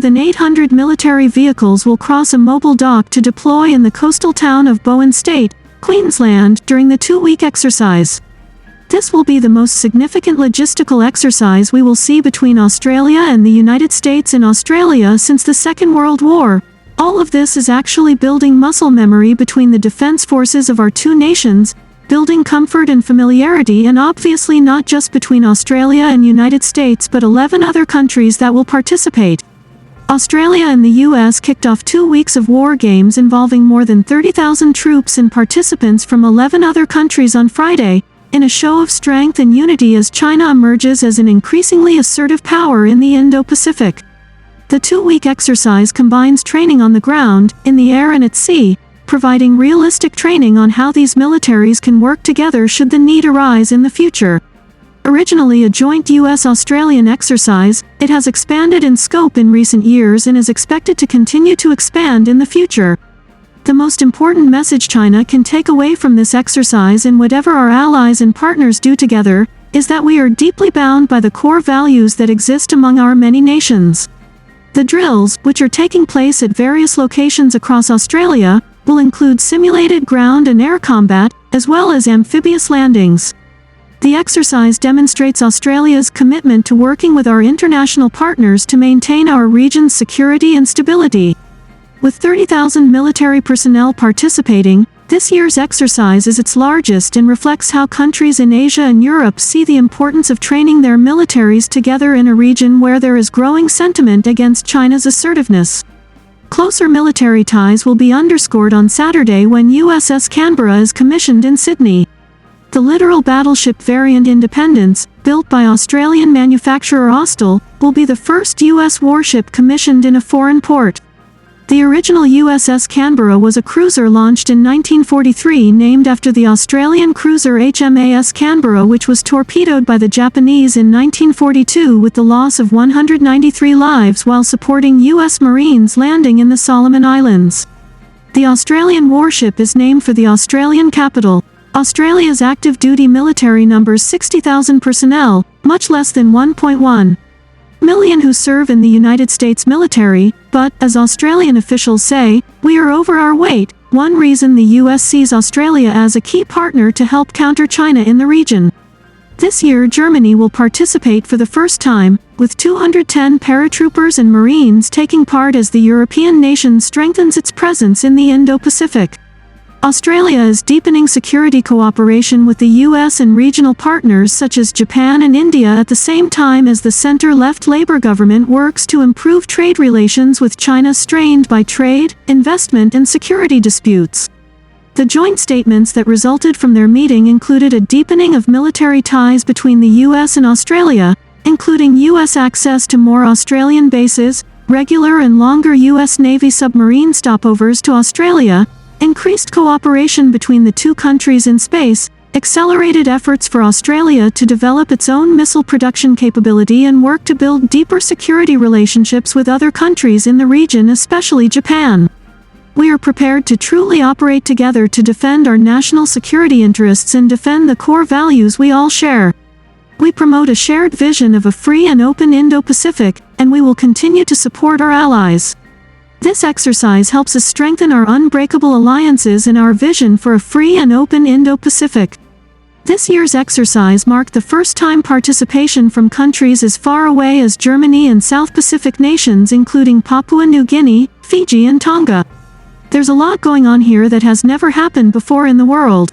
than 800 military vehicles will cross a mobile dock to deploy in the coastal town of Bowen State, Queensland, during the 2-week exercise. This will be the most significant logistical exercise we will see between Australia and the United States in Australia since the Second World War. All of this is actually building muscle memory between the defense forces of our two nations, building comfort and familiarity, and obviously not just between Australia and United States but 11 other countries that will participate. Australia and the US kicked off 2 weeks of war games involving more than 30,000 troops and participants from 11 other countries on Friday, in a show of strength and unity as China emerges as an increasingly assertive power in the Indo-Pacific. The 2-week exercise combines training on the ground, in the air and at sea, providing realistic training on how these militaries can work together should the need arise in the future. Originally a joint US-Australian exercise, it has expanded in scope in recent years and is expected to continue to expand in the future. The most important message China can take away from this exercise, and whatever our allies and partners do together, is that we are deeply bound by the core values that exist among our many nations. The drills, which are taking place at various locations across Australia, will include simulated ground and air combat, as well as amphibious landings. The exercise demonstrates Australia's commitment to working with our international partners to maintain our region's security and stability. With 30,000 military personnel participating, this year's exercise is its largest and reflects how countries in Asia and Europe see the importance of training their militaries together in a region where there is growing sentiment against China's assertiveness. Closer military ties will be underscored on Saturday when USS Canberra is commissioned in Sydney. The littoral battleship variant Independence, built by Australian manufacturer Austal, will be the first US warship commissioned in a foreign port. The original USS Canberra was a cruiser launched in 1943 named after the Australian cruiser HMAS Canberra, which was torpedoed by the Japanese in 1942 with the loss of 193 lives while supporting US Marines landing in the Solomon Islands. The Australian warship is named for the Australian capital. Australia's active duty military numbers 60,000 personnel, much less than 1.1 million who serve in the United States military, but, as Australian officials say, we are over our weight. One reason the US sees Australia as a key partner to help counter China in the region. This year Germany will participate for the first time, with 210 paratroopers and Marines taking part as the European nation strengthens its presence in the Indo-Pacific. Australia is deepening security cooperation with the US and regional partners such as Japan and India at the same time as the center-left Labour government works to improve trade relations with China strained by trade, investment and security disputes. The joint statements that resulted from their meeting included a deepening of military ties between the US and Australia, including US access to more Australian bases, regular and longer US Navy submarine stopovers to Australia, increased cooperation between the two countries in space, accelerated efforts for Australia to develop its own missile production capability, and work to build deeper security relationships with other countries in the region, especially Japan. We are prepared to truly operate together to defend our national security interests and defend the core values we all share. We promote a shared vision of a free and open Indo-Pacific, and we will continue to support our allies. This exercise helps us strengthen our unbreakable alliances and our vision for a free and open Indo-Pacific. This year's exercise marked the first-time participation from countries as far away as Germany and South Pacific nations including Papua New Guinea, Fiji and Tonga. There's a lot going on here that has never happened before in the world.